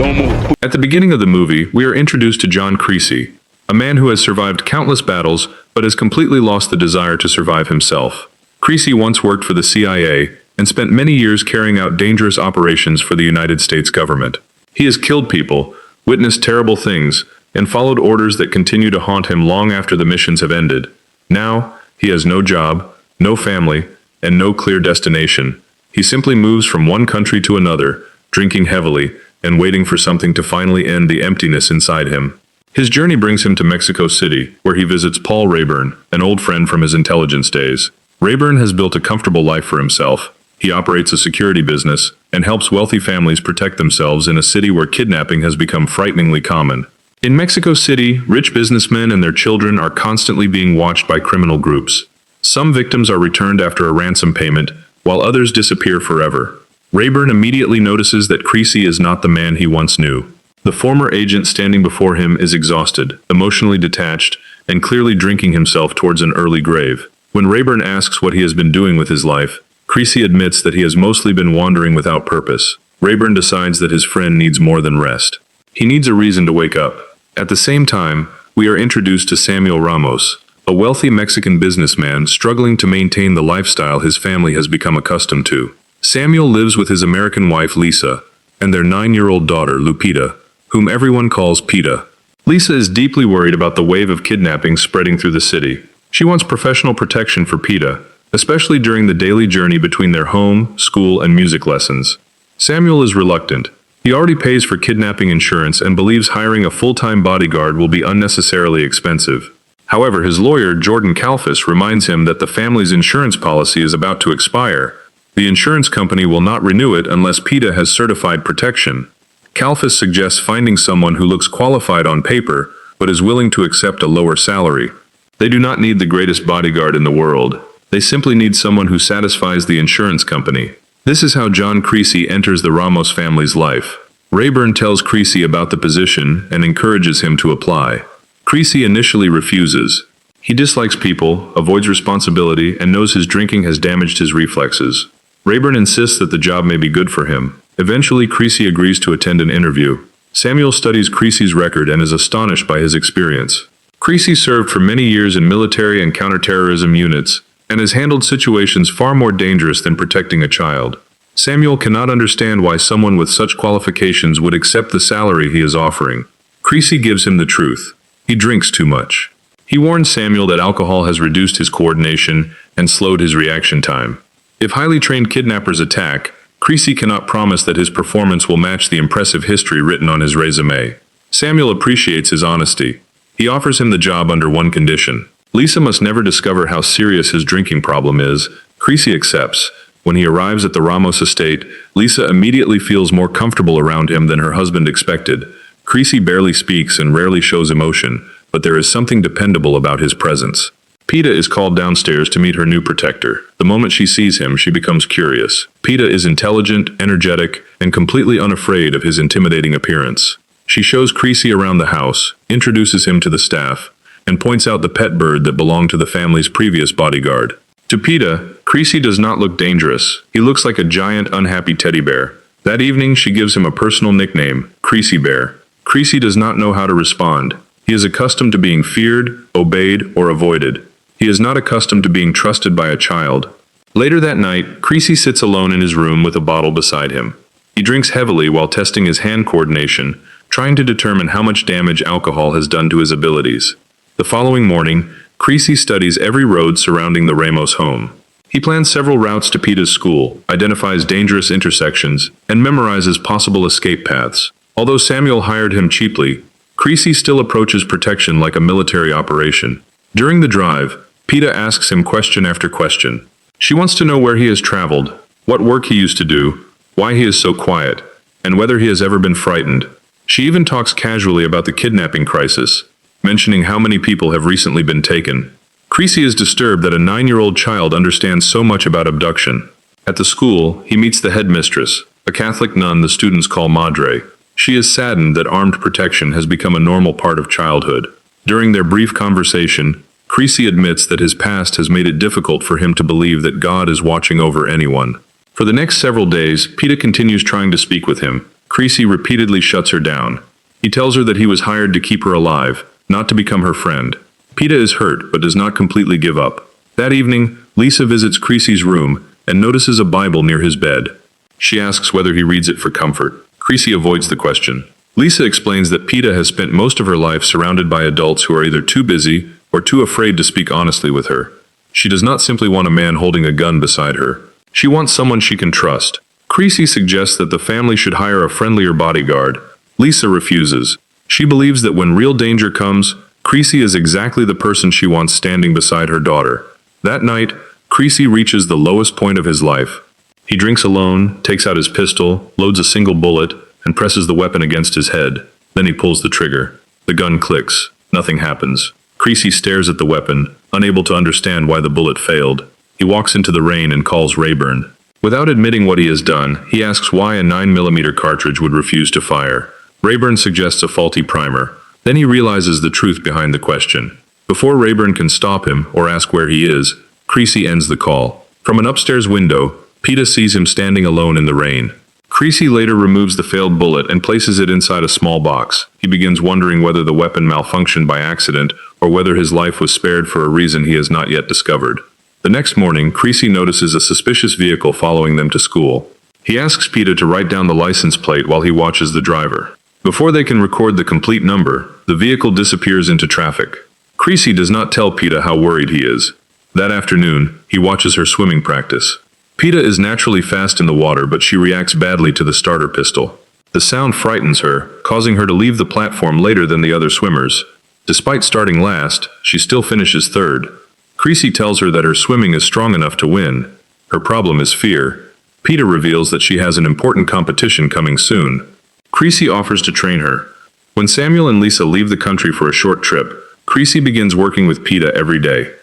At the beginning of the movie, we are introduced to John Creasy, a man who has survived countless battles but has completely lost the desire to survive himself. Creasy once worked for the CIA and spent many years carrying out dangerous operations for the United States government. He has killed people, witnessed terrible things, and followed orders that continue to haunt him long after the missions have ended. Now, he has no job, no family, and no clear destination. He simply moves from one country to another, drinking heavily, and waiting for something to finally end the emptiness inside him. His journey brings him to Mexico City, where he visits Paul Rayburn, an old friend from his intelligence days. Rayburn has built a comfortable life for himself. He operates a security business and helps wealthy families protect themselves in a city where kidnapping has become frighteningly common. In Mexico City, rich businessmen and their children are constantly being watched by criminal groups. Some victims are returned after a ransom payment, while others disappear forever. Rayburn immediately notices that Creasy is not the man he once knew. The former agent standing before him is exhausted, emotionally detached, and clearly drinking himself towards an early grave. When Rayburn asks what he has been doing with his life, Creasy admits that he has mostly been wandering without purpose. Rayburn decides that his friend needs more than rest. He needs a reason to wake up. At the same time, we are introduced to Samuel Ramos, a wealthy Mexican businessman struggling to maintain the lifestyle his family has become accustomed to. Samuel lives with his American wife Lisa and their 9-year-old daughter Lupita, whom everyone calls Pita. Lisa is deeply worried about the wave of kidnappings spreading through the city. She wants professional protection for Pita, especially during the daily journey between their home, school, and music lessons. Samuel is reluctant. He already pays for kidnapping insurance and believes hiring a full-time bodyguard will be unnecessarily expensive. However, his lawyer, Jordan Kalfas, reminds him that the family's insurance policy is about to expire. The insurance company will not renew it unless Pita has certified protection. Kalfas suggests finding someone who looks qualified on paper, but is willing to accept a lower salary. They do not need the greatest bodyguard in the world. They simply need someone who satisfies the insurance company. This is how John Creasy enters the Ramos family's life. Rayburn tells Creasy about the position and encourages him to apply. Creasy initially refuses. He dislikes people, avoids responsibility, and knows his drinking has damaged his reflexes. Rayburn insists that the job may be good for him. Eventually, Creasy agrees to attend an interview. Samuel studies Creasy's record and is astonished by his experience. Creasy served for many years in military and counterterrorism units, and has handled situations far more dangerous than protecting a child. Samuel cannot understand why someone with such qualifications would accept the salary he is offering. Creasy gives him the truth. He drinks too much. He warns Samuel that alcohol has reduced his coordination and slowed his reaction time. If highly trained kidnappers attack, Creasy cannot promise that his performance will match the impressive history written on his resume. Samuel appreciates his honesty. He offers him the job under one condition. Lisa must never discover how serious his drinking problem is. Creasy accepts. When he arrives at the Ramos estate, Lisa immediately feels more comfortable around him than her husband expected. Creasy barely speaks and rarely shows emotion, but there is something dependable about his presence. Pita is called downstairs to meet her new protector. The moment she sees him, she becomes curious. Pita is intelligent, energetic, and completely unafraid of his intimidating appearance. She shows Creasy around the house, introduces him to the staff, and points out the pet bird that belonged to the family's previous bodyguard. To Pita, Creasy does not look dangerous. He looks like a giant, unhappy teddy bear. That evening, she gives him a personal nickname, Creasy Bear. Creasy does not know how to respond. He is accustomed to being feared, obeyed, or avoided. He is not accustomed to being trusted by a child. Later that night, Creasy sits alone in his room with a bottle beside him. He drinks heavily while testing his hand coordination, trying to determine how much damage alcohol has done to his abilities. The following morning, Creasy studies every road surrounding the Ramos home. He plans several routes to Pita's school, identifies dangerous intersections, and memorizes possible escape paths. Although Samuel hired him cheaply, Creasy still approaches protection like a military operation. During the drive, Pita asks him question after question. She wants to know where he has traveled, what work he used to do, why he is so quiet, and whether he has ever been frightened. She even talks casually about the kidnapping crisis, mentioning how many people have recently been taken. Creasy is disturbed that a 9-year-old child understands so much about abduction. At the school, he meets the headmistress, a Catholic nun the students call Madre. She is saddened that armed protection has become a normal part of childhood. During their brief conversation, Creasy admits that his past has made it difficult for him to believe that God is watching over anyone. For the next several days, Pita continues trying to speak with him. Creasy repeatedly shuts her down. He tells her that he was hired to keep her alive, not to become her friend. Peta is hurt, but does not completely give up. That evening, Lisa visits Creasy's room and notices a Bible near his bed. She asks whether he reads it for comfort. Creasy avoids the question. Lisa explains that Peta has spent most of her life surrounded by adults who are either too busy or too afraid to speak honestly with her. She does not simply want a man holding a gun beside her. She wants someone she can trust. Creasy suggests that the family should hire a friendlier bodyguard. Lisa refuses. She believes that when real danger comes, Creasy is exactly the person she wants standing beside her daughter. That night, Creasy reaches the lowest point of his life. He drinks alone, takes out his pistol, loads a single bullet, and presses the weapon against his head. Then he pulls the trigger. The gun clicks. Nothing happens. Creasy stares at the weapon, unable to understand why the bullet failed. He walks into the rain and calls Rayburn. Without admitting what he has done, he asks why a 9mm cartridge would refuse to fire. Rayburn suggests a faulty primer. Then he realizes the truth behind the question. Before Rayburn can stop him or ask where he is, Creasy ends the call. From an upstairs window, Peta sees him standing alone in the rain. Creasy later removes the failed bullet and places it inside a small box. He begins wondering whether the weapon malfunctioned by accident or whether his life was spared for a reason he has not yet discovered. The next morning, Creasy notices a suspicious vehicle following them to school. He asks Peta to write down the license plate while he watches the driver. Before they can record the complete number, the vehicle disappears into traffic. Creasy does not tell Peta how worried he is. That afternoon, he watches her swimming practice. Peta is naturally fast in the water, but she reacts badly to the starter pistol. The sound frightens her, causing her to leave the platform later than the other swimmers. Despite starting last, she still finishes third. Creasy tells her that her swimming is strong enough to win. Her problem is fear. Peta reveals that she has an important competition coming soon. Creasy offers to train her. When Samuel and Lisa leave the country for a short trip, Creasy begins working with Peta every day.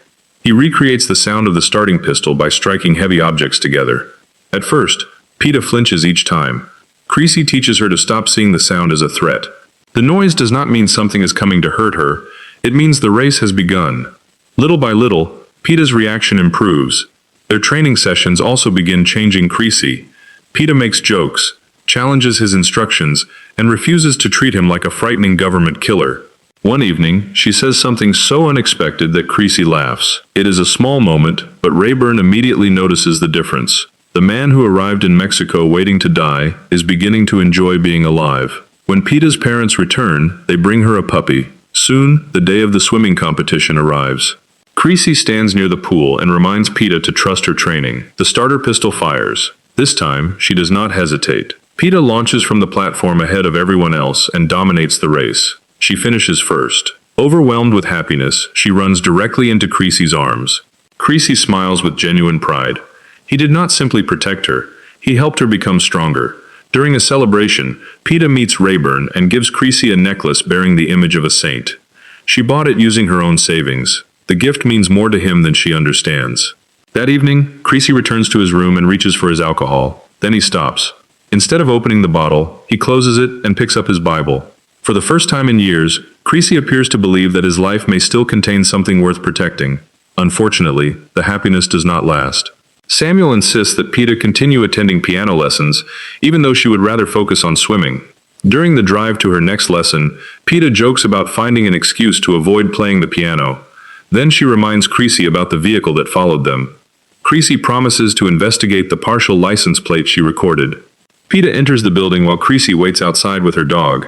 He recreates the sound of the starting pistol by striking heavy objects together. At first, Peta flinches each time. Creasy teaches her to stop seeing the sound as a threat. The noise does not mean something is coming to hurt her. It means the race has begun. Little by little, Peta's reaction improves. Their training sessions also begin changing Creasy. Peta makes jokes, challenges his instructions, and refuses to treat him like a frightening government killer. One evening, she says something so unexpected that Creasy laughs. It is a small moment, but Rayburn immediately notices the difference. The man who arrived in Mexico waiting to die is beginning to enjoy being alive. When Peta's parents return, they bring her a puppy. Soon, the day of the swimming competition arrives. Creasy stands near the pool and reminds Peta to trust her training. The starter pistol fires. This time, she does not hesitate. Peta launches from the platform ahead of everyone else and dominates the race. She finishes first. Overwhelmed with happiness, she runs directly into Creasy's arms. Creasy smiles with genuine pride. He did not simply protect her, he helped her become stronger. During a celebration, Peta meets Rayburn and gives Creasy a necklace bearing the image of a saint. She bought it using her own savings. The gift means more to him than she understands. That evening, Creasy returns to his room and reaches for his alcohol. Then he stops. Instead of opening the bottle, he closes it and picks up his Bible. For the first time in years, Creasy appears to believe that his life may still contain something worth protecting. Unfortunately, the happiness does not last. Samuel insists that Peta continue attending piano lessons, even though she would rather focus on swimming. During the drive to her next lesson, Peta jokes about finding an excuse to avoid playing the piano. Then she reminds Creasy about the vehicle that followed them. Creasy promises to investigate the partial license plate she recorded. Peta enters the building while Creasy waits outside with her dog.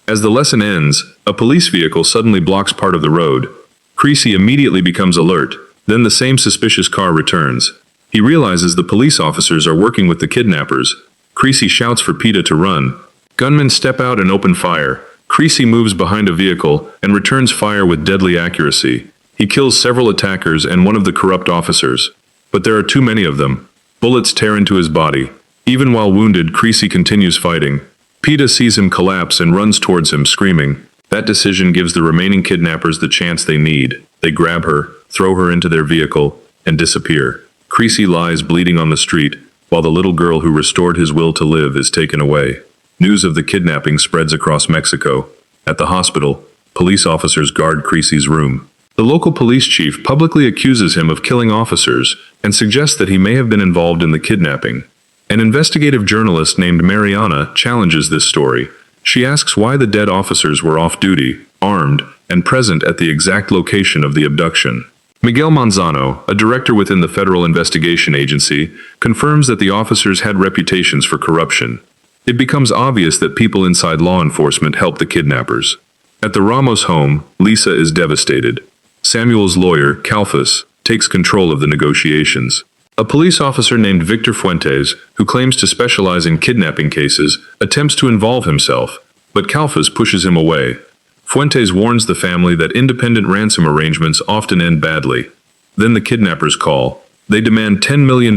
As the lesson ends, a police vehicle suddenly blocks part of the road. Creasy immediately becomes alert. Then the same suspicious car returns. He realizes the police officers are working with the kidnappers. Creasy shouts for Peta to run. Gunmen step out and open fire. Creasy moves behind a vehicle and returns fire with deadly accuracy. He kills several attackers and one of the corrupt officers. But there are too many of them. Bullets tear into his body. Even while wounded, Creasy continues fighting. Peta sees him collapse and runs towards him, screaming. That decision gives the remaining kidnappers the chance they need. They grab her, throw her into their vehicle, and disappear. Creasy lies bleeding on the street, while the little girl who restored his will to live is taken away. News of the kidnapping spreads across Mexico. At the hospital, police officers guard Creasy's room. The local police chief publicly accuses him of killing officers and suggests that he may have been involved in the kidnapping. An investigative journalist named Mariana challenges this story. She asks why the dead officers were off-duty, armed, and present at the exact location of the abduction. Miguel Manzano, a director within the Federal Investigation Agency, confirms that the officers had reputations for corruption. It becomes obvious that people inside law enforcement helped the kidnappers. At the Ramos home, Lisa is devastated. Samuel's lawyer, Calfus, takes control of the negotiations. A police officer named Victor Fuentes, who claims to specialize in kidnapping cases, attempts to involve himself, but Calfus pushes him away. Fuentes warns the family that independent ransom arrangements often end badly. Then the kidnappers call. They demand $10 million,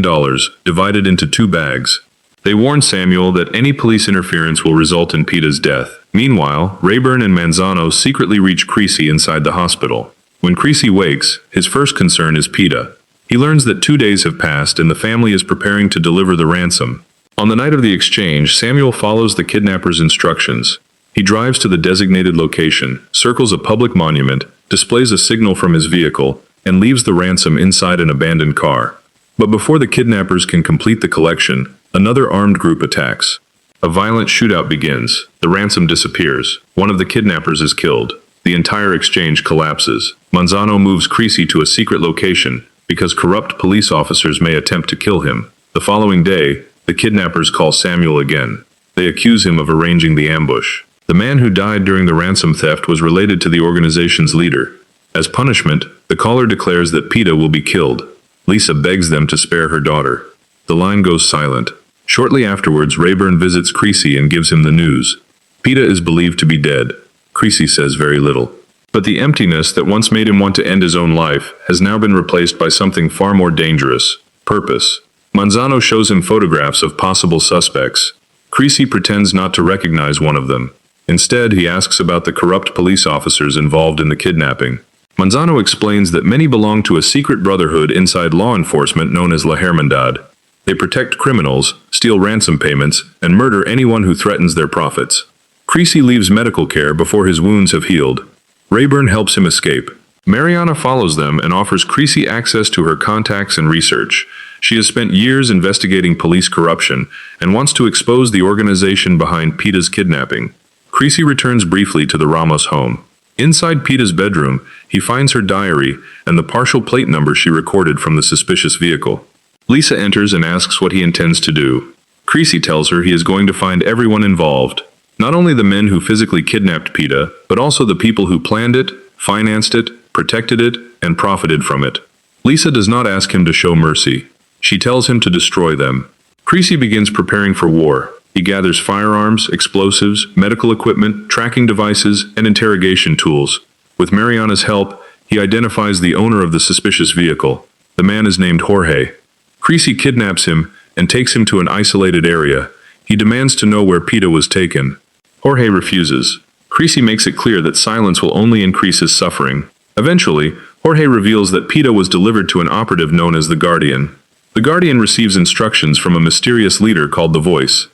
divided into 2 bags. They warn Samuel that any police interference will result in Peta's death. Meanwhile, Rayburn and Manzano secretly reach Creasy inside the hospital. When Creasy wakes, his first concern is Peta. He learns that 2 days have passed and the family is preparing to deliver the ransom. On the night of the exchange, Samuel follows the kidnappers' instructions. He drives to the designated location, circles a public monument, displays a signal from his vehicle, and leaves the ransom inside an abandoned car. But before the kidnappers can complete the collection, another armed group attacks. A violent shootout begins. The ransom disappears. One of the kidnappers is killed. The entire exchange collapses. Manzano moves Creasy to a secret location, because corrupt police officers may attempt to kill him. The following day, the kidnappers call Samuel again. They accuse him of arranging the ambush. The man who died during the ransom theft was related to the organization's leader. As punishment, the caller declares that Peta will be killed. Lisa begs them to spare her daughter. The line goes silent. Shortly afterwards, Rayburn visits Creasy and gives him the news. Peta is believed to be dead. Creasy says very little. But the emptiness that once made him want to end his own life has now been replaced by something far more dangerous: purpose. Manzano shows him photographs of possible suspects. Creasy pretends not to recognize one of them. Instead, he asks about the corrupt police officers involved in the kidnapping. Manzano explains that many belong to a secret brotherhood inside law enforcement known as La Hermandad. They protect criminals, steal ransom payments, and murder anyone who threatens their profits. Creasy leaves medical care before his wounds have healed. Rayburn helps him escape. Mariana follows them and offers Creasy access to her contacts and research. She has spent years investigating police corruption and wants to expose the organization behind Peta's kidnapping. Creasy returns briefly to the Ramos home. Inside Peta's bedroom, he finds her diary and the partial plate number she recorded from the suspicious vehicle. Lisa enters and asks what he intends to do. Creasy tells her he is going to find everyone involved. Not only the men who physically kidnapped Peta, but also the people who planned it, financed it, protected it, and profited from it. Lisa does not ask him to show mercy. She tells him to destroy them. Creasy begins preparing for war. He gathers firearms, explosives, medical equipment, tracking devices, and interrogation tools. With Mariana's help, he identifies the owner of the suspicious vehicle. The man is named Jorge. Creasy kidnaps him and takes him to an isolated area. He demands to know where Peta was taken. Jorge refuses. Creasy makes it clear that silence will only increase his suffering. Eventually, Jorge reveals that Peta was delivered to an operative known as the Guardian. The Guardian receives instructions from a mysterious leader called the Voice.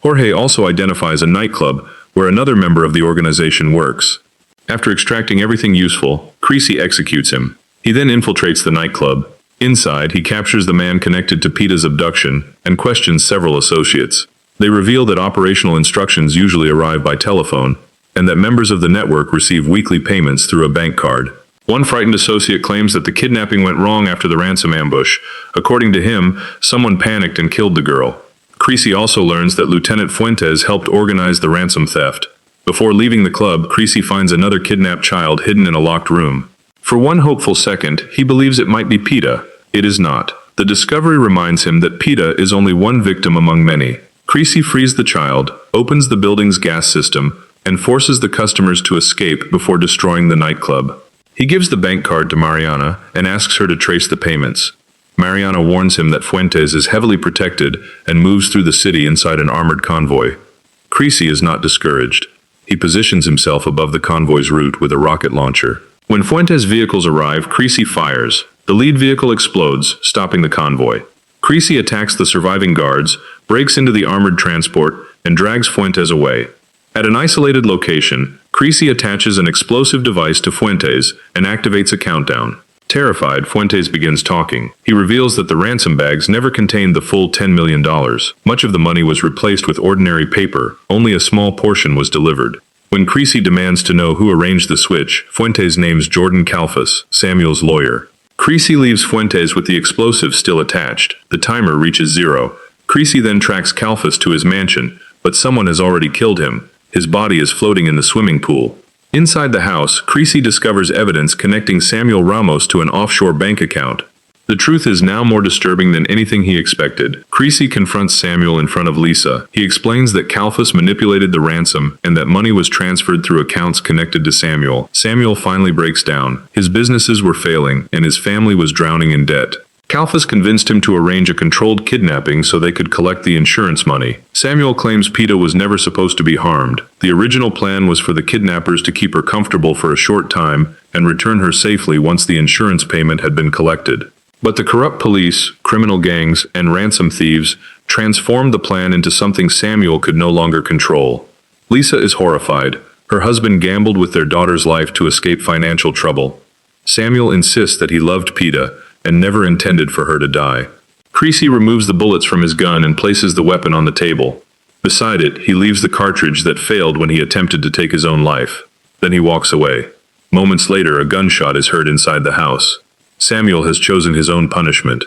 Jorge also identifies a nightclub where another member of the organization works. After extracting everything useful, Creasy executes him. He then infiltrates the nightclub. Inside, he captures the man connected to Peta's abduction and questions several associates. They reveal that operational instructions usually arrive by telephone, and that members of the network receive weekly payments through a bank card. One frightened associate claims that the kidnapping went wrong after the ransom ambush. According to him, someone panicked and killed the girl. Creasy also learns that Lieutenant Fuentes helped organize the ransom theft. Before leaving the club, Creasy finds another kidnapped child hidden in a locked room. For one hopeful second, he believes it might be Peta. It is not. The discovery reminds him that Peta is only one victim among many. Creasy frees the child, opens the building's gas system, and forces the customers to escape before destroying the nightclub. He gives the bank card to Mariana and asks her to trace the payments. Mariana warns him that Fuentes is heavily protected and moves through the city inside an armored convoy. Creasy is not discouraged. He positions himself above the convoy's route with a rocket launcher. When Fuentes' vehicles arrive, Creasy fires. The lead vehicle explodes, stopping the convoy. Creasy attacks the surviving guards, breaks into the armored transport, and drags Fuentes away. At an isolated location, Creasy attaches an explosive device to Fuentes and activates a countdown. Terrified, Fuentes begins talking. He reveals that the ransom bags never contained the full $10 million. Much of the money was replaced with ordinary paper, only a small portion was delivered. When Creasy demands to know who arranged the switch, Fuentes names Jordan Kalfas, Samuel's lawyer. Creasy leaves Fuentes with the explosive still attached. The timer reaches 0. Creasy then tracks Kalfas to his mansion, but someone has already killed him. His body is floating in the swimming pool. Inside the house, Creasy discovers evidence connecting Samuel Ramos to an offshore bank account. The truth is now more disturbing than anything he expected. Creasy confronts Samuel in front of Lisa. He explains that Kalfas manipulated the ransom and that money was transferred through accounts connected to Samuel. Samuel finally breaks down. His businesses were failing and his family was drowning in debt. Kalfas convinced him to arrange a controlled kidnapping so they could collect the insurance money. Samuel claims Peta was never supposed to be harmed. The original plan was for the kidnappers to keep her comfortable for a short time and return her safely once the insurance payment had been collected. But the corrupt police, criminal gangs, and ransom thieves transformed the plan into something Samuel could no longer control. Lisa is horrified. Her husband gambled with their daughter's life to escape financial trouble. Samuel insists that he loved Peta and never intended for her to die. Creasy removes the bullets from his gun and places the weapon on the table. Beside it, he leaves the cartridge that failed when he attempted to take his own life. Then he walks away. Moments later, a gunshot is heard inside the house. Samuel has chosen his own punishment.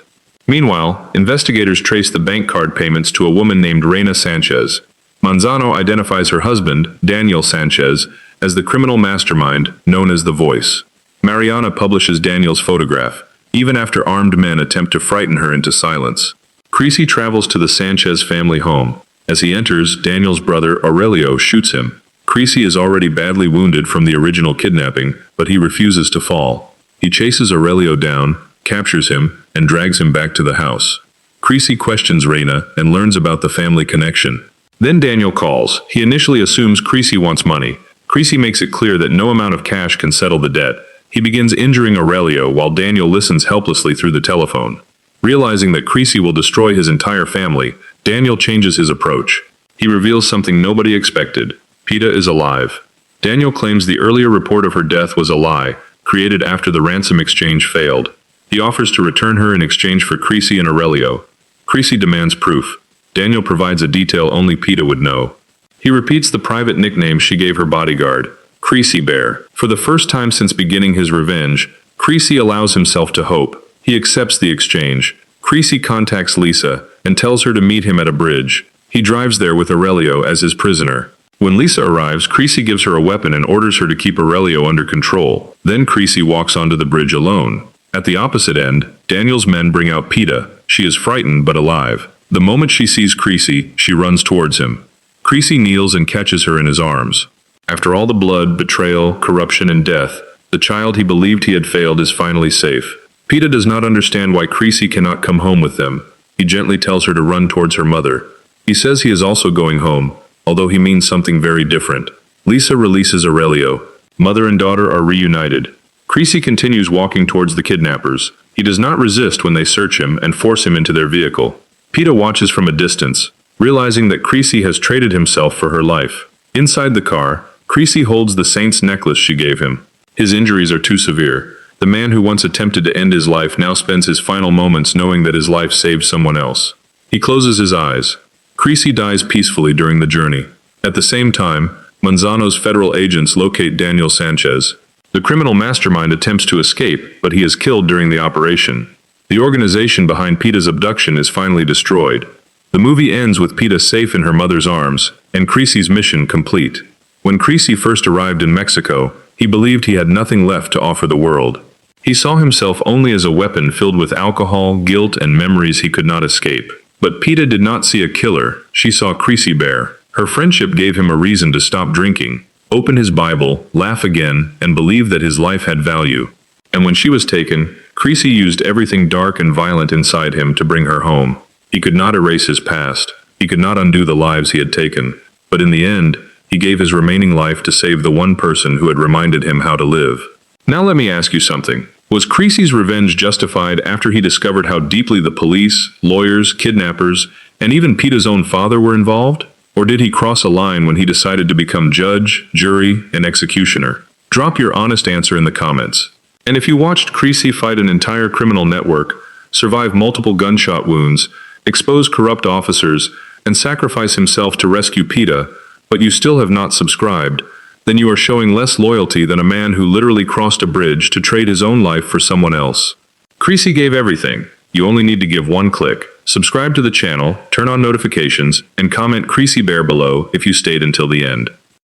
Meanwhile, investigators trace the bank card payments to a woman named Reina Sanchez. Manzano identifies her husband, Daniel Sanchez, as the criminal mastermind known as the Voice. Mariana publishes Daniel's photograph, even after armed men attempt to frighten her into silence. Creasy travels to the Sanchez family home. As he enters, Daniel's brother Aurelio shoots him. Creasy is already badly wounded from the original kidnapping, but he refuses to fall. He chases Aurelio down, captures him, and drags him back to the house. Creasy questions Reina and learns about the family connection. Then Daniel calls. He initially assumes Creasy wants money. Creasy makes it clear that no amount of cash can settle the debt. He begins injuring Aurelio while Daniel listens helplessly through the telephone. Realizing that Creasy will destroy his entire family, Daniel changes his approach. He reveals something nobody expected. Peta is alive. Daniel claims the earlier report of her death was a lie, created after the ransom exchange failed. He offers to return her in exchange for Creasy and Aurelio. Creasy demands proof. Daniel provides a detail only Peta would know. He repeats the private nickname she gave her bodyguard, Creasy Bear. For the first time since beginning his revenge, Creasy allows himself to hope. He accepts the exchange. Creasy contacts Lisa and tells her to meet him at a bridge. He drives there with Aurelio as his prisoner. When Lisa arrives, Creasy gives her a weapon and orders her to keep Aurelio under control. Then Creasy walks onto the bridge alone. At the opposite end, Daniel's men bring out Peta. She is frightened but alive. The moment she sees Creasy, she runs towards him. Creasy kneels and catches her in his arms. After all the blood, betrayal, corruption, and death, the child he believed he had failed is finally safe. Peta does not understand why Creasy cannot come home with them. He gently tells her to run towards her mother. He says he is also going home, although he means something very different. Lisa releases Aurelio. Mother and daughter are reunited. Creasy continues walking towards the kidnappers. He does not resist when they search him and force him into their vehicle. Peta watches from a distance, realizing that Creasy has traded himself for her life. Inside the car, Creasy holds the saint's necklace she gave him. His injuries are too severe. The man who once attempted to end his life now spends his final moments knowing that his life saved someone else. He closes his eyes. Creasy dies peacefully during the journey. At the same time, Manzano's federal agents locate Daniel Sanchez. The criminal mastermind attempts to escape, but he is killed during the operation. The organization behind Peta's abduction is finally destroyed. The movie ends with Peta safe in her mother's arms, and Creasy's mission complete. When Creasy first arrived in Mexico, he believed he had nothing left to offer the world. He saw himself only as a weapon filled with alcohol, guilt, and memories he could not escape. But Peta did not see a killer, she saw Creasy Bear. Her friendship gave him a reason to stop drinking, open his Bible, laugh again, and believe that his life had value. And when she was taken, Creasy used everything dark and violent inside him to bring her home. He could not erase his past. He could not undo the lives he had taken. But in the end, he gave his remaining life to save the one person who had reminded him how to live. Now let me ask you something. Was Creasy's revenge justified after he discovered how deeply the police, lawyers, kidnappers, and even Peta's own father were involved? Or did he cross a line when he decided to become judge, jury, and executioner? Drop your honest answer in the comments. And if you watched Creasy fight an entire criminal network, survive multiple gunshot wounds, expose corrupt officers, and sacrifice himself to rescue PETA, but you still have not subscribed, then you are showing less loyalty than a man who literally crossed a bridge to trade his own life for someone else. Creasy gave everything. You only need to give one click. Subscribe to the channel, turn on notifications, and comment Creasy Bear below if you stayed until the end.